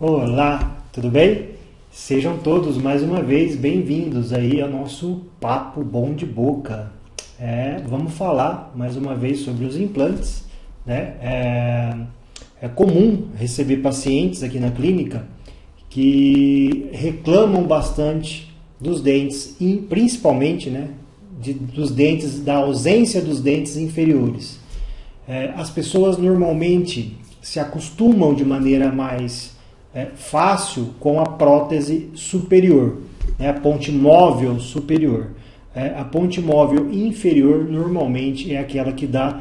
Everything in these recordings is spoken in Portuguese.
Olá, tudo bem? Sejam todos mais uma vez bem-vindos aí ao nosso Papo Bom de Boca. Vamos falar mais uma vez sobre os implantes, né? É comum receber pacientes aqui na clínica que reclamam bastante dos dentes, e principalmente, né, dos dentes, da ausência dos dentes inferiores. As pessoas normalmente se acostumam de maneira mais fácil com a prótese superior, né, a ponte móvel superior. A ponte móvel inferior normalmente é aquela que dá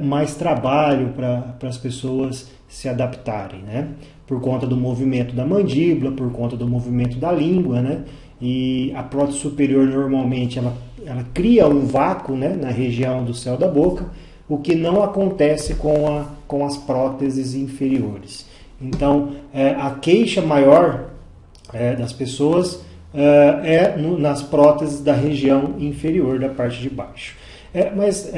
mais trabalho para as pessoas se adaptarem, né? Por conta do movimento da mandíbula, por conta do movimento da língua, né? E a prótese superior normalmente ela cria um vácuo, né, na região do céu da boca, o que não acontece com as próteses inferiores. Então, a queixa maior das pessoas nas próteses da região inferior, da parte de baixo. Mas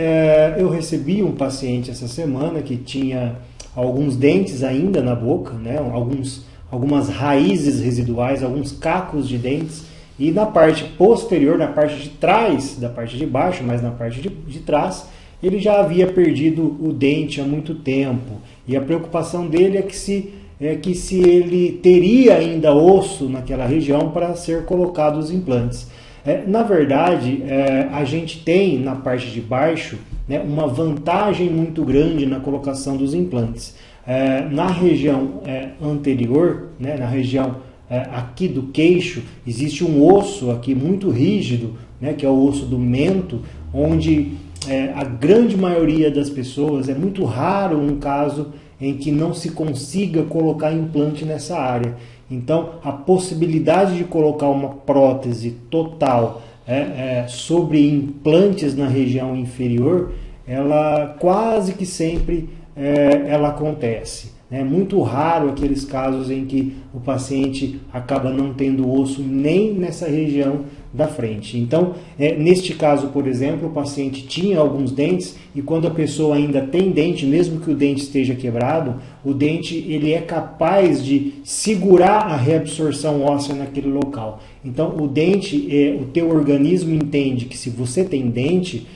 eu recebi um paciente essa semana que tinha alguns dentes ainda na boca, né, algumas raízes residuais, alguns cacos de dentes, e na parte posterior, na parte de trás da parte de baixo, mas na parte de trás, ele já havia perdido o dente há muito tempo. E a preocupação dele é que se ele teria ainda osso naquela região para ser colocados os implantes. Na verdade, a gente tem na parte de baixo, né, uma vantagem muito grande na colocação dos implantes. Na região anterior, né, na região aqui do queixo, existe um osso aqui muito rígido, né, que é o osso do mento, onde a grande maioria das pessoas, é muito raro um caso em que não se consiga colocar implante nessa área. Então, a possibilidade de colocar uma prótese total sobre implantes na região inferior, ela quase que sempre ela acontece. É muito raro aqueles casos em que o paciente acaba não tendo osso nem nessa região da frente. Então, neste caso, por exemplo, o paciente tinha alguns dentes, e quando a pessoa ainda tem dente, mesmo que o dente esteja quebrado, o dente ele é capaz de segurar a reabsorção óssea naquele local. Então, o dente, o teu organismo entende que se você tem dente,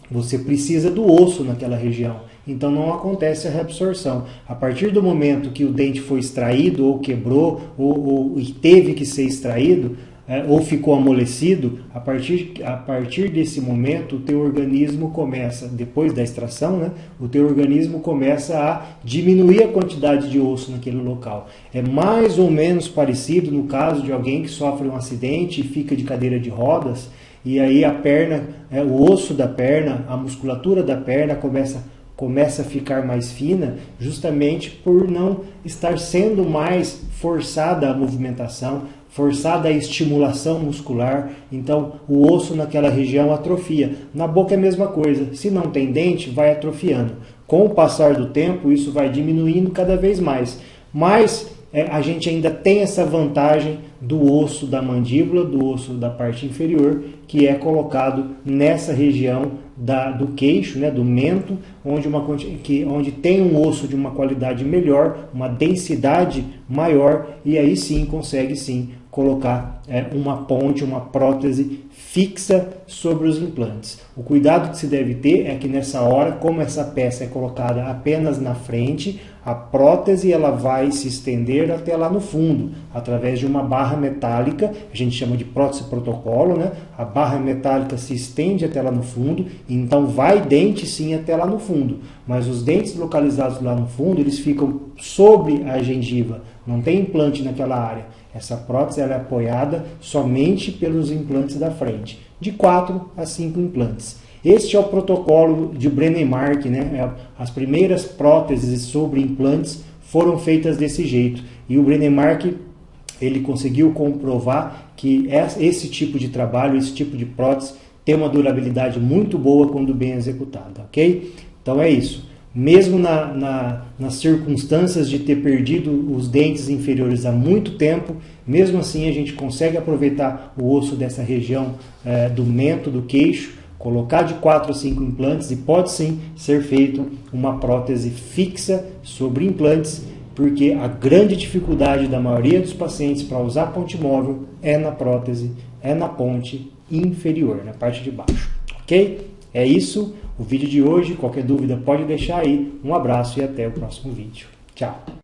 você precisa do osso naquela região. Então não acontece a reabsorção. A partir do momento que o dente foi extraído, ou quebrou, ou teve que ser extraído, ou ficou amolecido, a partir desse momento o teu organismo começa, depois da extração, né, o teu organismo começa a diminuir a quantidade de osso naquele local. É mais ou menos parecido no caso de alguém que sofre um acidente e fica de cadeira de rodas, e aí a perna, o osso da perna, a musculatura da perna começa a ficar mais fina, justamente por não estar sendo mais forçada a movimentação, forçada a estimulação muscular. Então o osso naquela região atrofia. Na boca é a mesma coisa, se não tem dente, vai atrofiando. Com o passar do tempo, isso vai diminuindo cada vez mais. Mas a gente ainda tem essa vantagem do osso da mandíbula, do osso da parte inferior, que é colocado nessa região do queixo, né, do mento, onde tem um osso de uma qualidade melhor, uma densidade maior, e aí sim consegue sim colocar uma ponte, uma prótese fixa sobre os implantes. O cuidado que se deve ter é que nessa hora, como essa peça é colocada apenas na frente, a prótese ela vai se estender até lá no fundo, através de uma barra metálica, a gente chama de prótese protocolo, né? A barra metálica se estende até lá no fundo, então vai dente sim até lá no fundo, mas os dentes localizados lá no fundo, eles ficam sobre a gengiva, não tem implante naquela área. Essa prótese ela é apoiada somente pelos implantes da frente, de 4 a 5 implantes. Este é o protocolo de Brånemark, né? As primeiras próteses sobre implantes foram feitas desse jeito. E o Brånemark ele conseguiu comprovar que esse tipo de trabalho, esse tipo de prótese, tem uma durabilidade muito boa quando bem executada, ok? Então é isso. Mesmo nas circunstâncias de ter perdido os dentes inferiores há muito tempo, mesmo assim a gente consegue aproveitar o osso dessa região do mento, do queixo, colocar de 4 a 5 implantes, e pode sim ser feito uma prótese fixa sobre implantes porque a grande dificuldade da maioria dos pacientes para usar ponte móvel é na prótese, é na ponte inferior, na parte de baixo, ok? É isso, o vídeo de hoje. Qualquer dúvida pode deixar aí. Um abraço e até o próximo vídeo. Tchau!